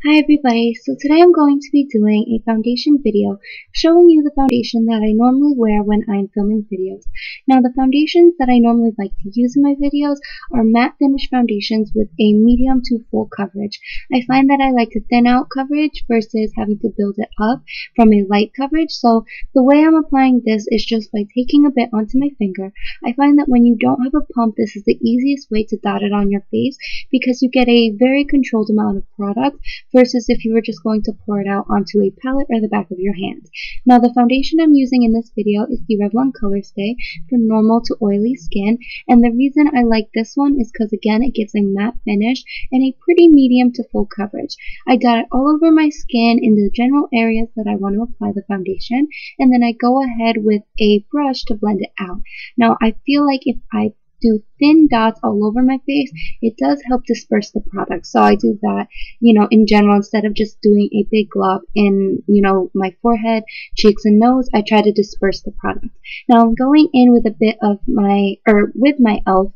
Hi everybody, so today I'm going to be doing a foundation video showing you the foundation that I normally wear when I'm filming videos. Now the foundations that I normally like to use in my videos are matte finish foundations with a medium to full coverage. I find that I like to thin out coverage versus having to build it up from a light coverage, so the way I'm applying this is just by taking a bit onto my finger. I find that when you don't have a pump, this is the easiest way to dot it on your face because you get a very controlled amount of product versus if you were just going to pour it out onto a palette or the back of your hand. Now the foundation I'm using in this video is the Revlon Color Stay for normal to oily skin, and the reason I like this one is because again it gives a matte finish and a pretty medium to full coverage. I dot it all over my skin in the general areas that I want to apply the foundation, and then I go ahead with a brush to blend it out. Now I feel like if I do thin dots all over my face, it does help disperse the product. So I do that, in general, instead of just doing a big glob in, my forehead, cheeks, and nose, I try to disperse the product. Now I'm going in with a bit of with my e.l.f.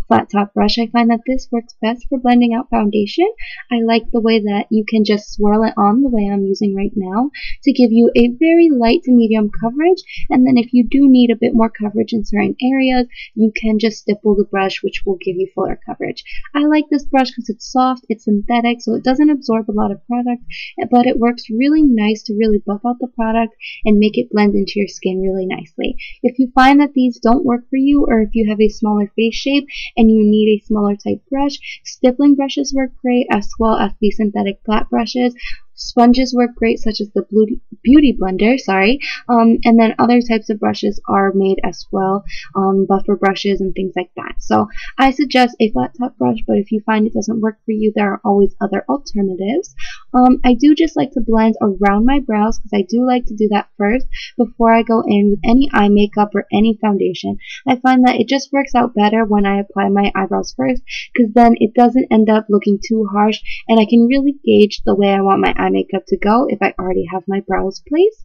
flat top brush. I find that this works best for blending out foundation. I like the way that you can just swirl it on the way I'm using right now to give you a very light to medium coverage, and then if you do need a bit more coverage in certain areas, you can just stipple the brush, which will give you fuller coverage. I like this brush because it's soft, it's synthetic, so it doesn't absorb a lot of product, but it works really nice to really buff out the product and make it blend into your skin really nicely. If you find that these don't work for you, or if you have a smaller face shape and you need a smaller type brush, stippling brushes work great, as well as the synthetic flat brushes. Sponges work great, such as the Beauty Blender, and then other types of brushes are made as well, buffer brushes and things like that. So I suggest a flat top brush, but if you find it doesn't work for you, there are always other alternatives. I do just like to blend around my brows because I do like to do that first before I go in with any eye makeup or any foundation. I find that it just works out better when I apply my eyebrows first, because then it doesn't end up looking too harsh and I can really gauge the way I want my eye makeup to go if I already have my brows placed.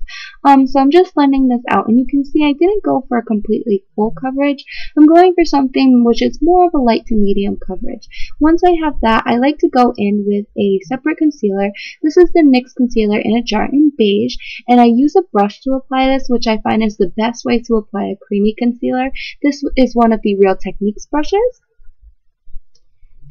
So I'm just blending this out, and you can see I didn't go for a completely full coverage. I'm going for something which is more of a light to medium coverage. Once I have that, I like to go in with a separate concealer. This is the NYX concealer in a jar in beige, and I use a brush to apply this, which I find is the best way to apply a creamy concealer. This is one of the Real Techniques brushes.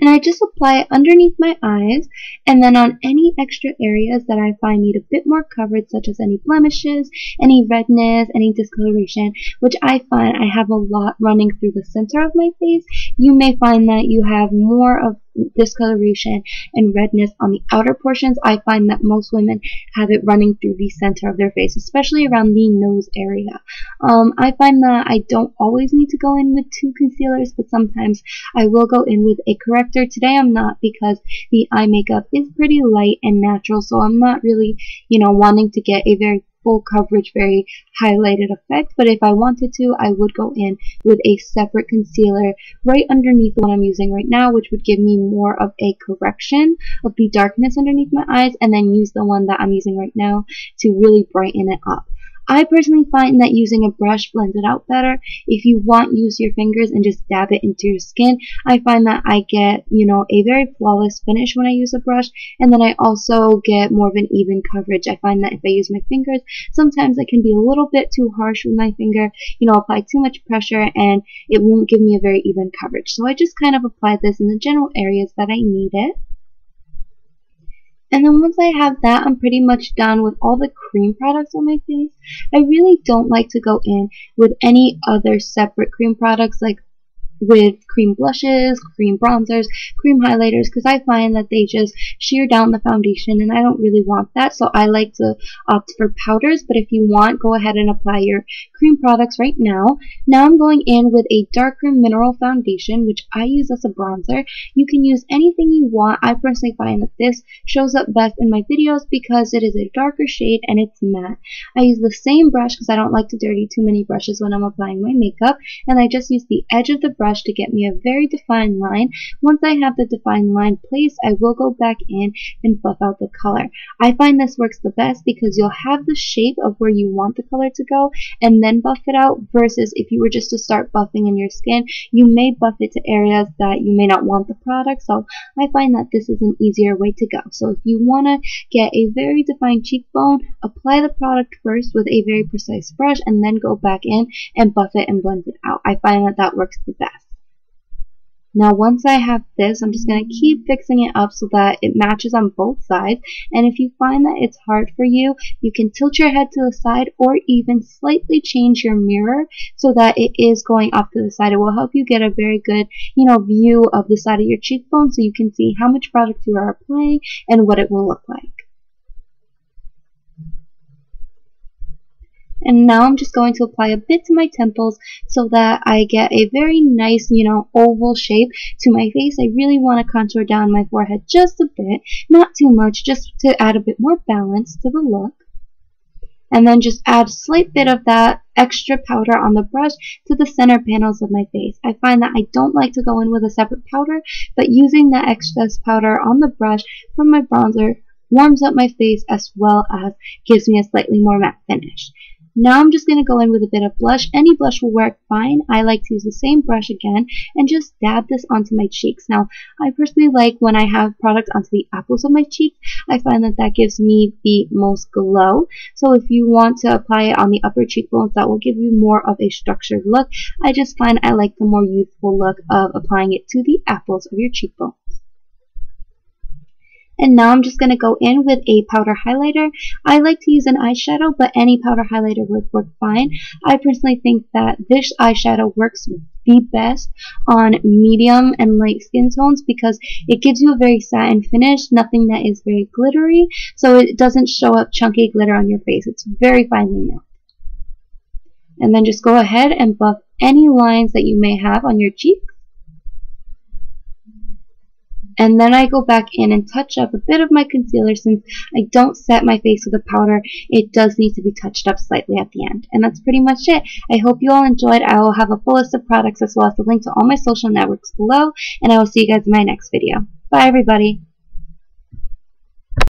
And I just apply it underneath my eyes, and then on any extra areas that I find need a bit more coverage, such as any blemishes, any redness, any discoloration, which I find I have a lot running through the center of my face. You may find that you have more of discoloration and redness on the outer portions. I find that most women have it running through the center of their face, especially around the nose area. I find that I don't always need to go in with two concealers, but sometimes I will go in with a corrector. Today I'm not, because the eye makeup is pretty light and natural, so I'm not really, wanting to get a very full coverage, very highlighted effect, but if I wanted to, I would go in with a separate concealer right underneath the one I'm using right now, which would give me more of a correction of the darkness underneath my eyes, and then use the one that I'm using right now to really brighten it up. I personally find that using a brush blends it out better. If you want, use your fingers and just dab it into your skin. I find that I get, a very flawless finish when I use a brush, and then I also get more of an even coverage. I find that if I use my fingers, sometimes I can be a little bit too harsh with my finger, apply too much pressure, and it won't give me a very even coverage. So I just kind of apply this in the general areas that I need it. And then once I have that, I'm pretty much done with all the cream products on my face. I really don't like to go in with any other separate cream products, like with cream blushes, cream bronzers, cream highlighters, because I find that they just shear down the foundation, and I don't really want that. So I like to opt for powders, but if you want, go ahead and apply your cream products right now. Now I'm going in with a darker mineral foundation, which I use as a bronzer. You can use anything you want. I personally find that this shows up best in my videos because it is a darker shade and it's matte. I use the same brush because I don't like to dirty too many brushes when I'm applying my makeup, and I just use the edge of the brush brush to get me a very defined line. Once I have the defined line placed, I will go back in and buff out the color. I find this works the best because you'll have the shape of where you want the color to go and then buff it out, versus if you were just to start buffing in your skin, you may buff it to areas that you may not want the product. So I find that this is an easier way to go. So if you want to get a very defined cheekbone, apply the product first with a very precise brush and then go back in and buff it and blend it out. I find that that works the best. Now once I have this, I'm just going to keep fixing it up so that it matches on both sides. And if you find that it's hard for you, you can tilt your head to the side or even slightly change your mirror so that it is going off to the side. It will help you get a very good, view of the side of your cheekbone so you can see how much product you are applying and what it will look like. And now I'm just going to apply a bit to my temples so that I get a very nice, oval shape to my face. I really want to contour down my forehead just a bit, not too much, just to add a bit more balance to the look. And then just add a slight bit of that extra powder on the brush to the center panels of my face. I find that I don't like to go in with a separate powder, but using the excess powder on the brush from my bronzer warms up my face as well as gives me a slightly more matte finish. Now I'm just going to go in with a bit of blush. Any blush will work fine. I like to use the same brush again and just dab this onto my cheeks. Now, I personally like when I have product onto the apples of my cheeks. I find that that gives me the most glow. So if you want to apply it on the upper cheekbones, that will give you more of a structured look. I just find I like the more youthful look of applying it to the apples of your cheekbone. And now I'm just going to go in with a powder highlighter. I like to use an eyeshadow, but any powder highlighter would work fine. I personally think that this eyeshadow works the best on medium and light skin tones because it gives you a very satin finish, nothing that is very glittery, so it doesn't show up chunky glitter on your face. It's very finely milled. And then just go ahead and buff any lines that you may have on your cheeks. And then I go back in and touch up a bit of my concealer. Since I don't set my face with a powder, it does need to be touched up slightly at the end. And that's pretty much it. I hope you all enjoyed. I will have a full list of products as well as a link to all my social networks below. And I will see you guys in my next video. Bye everybody.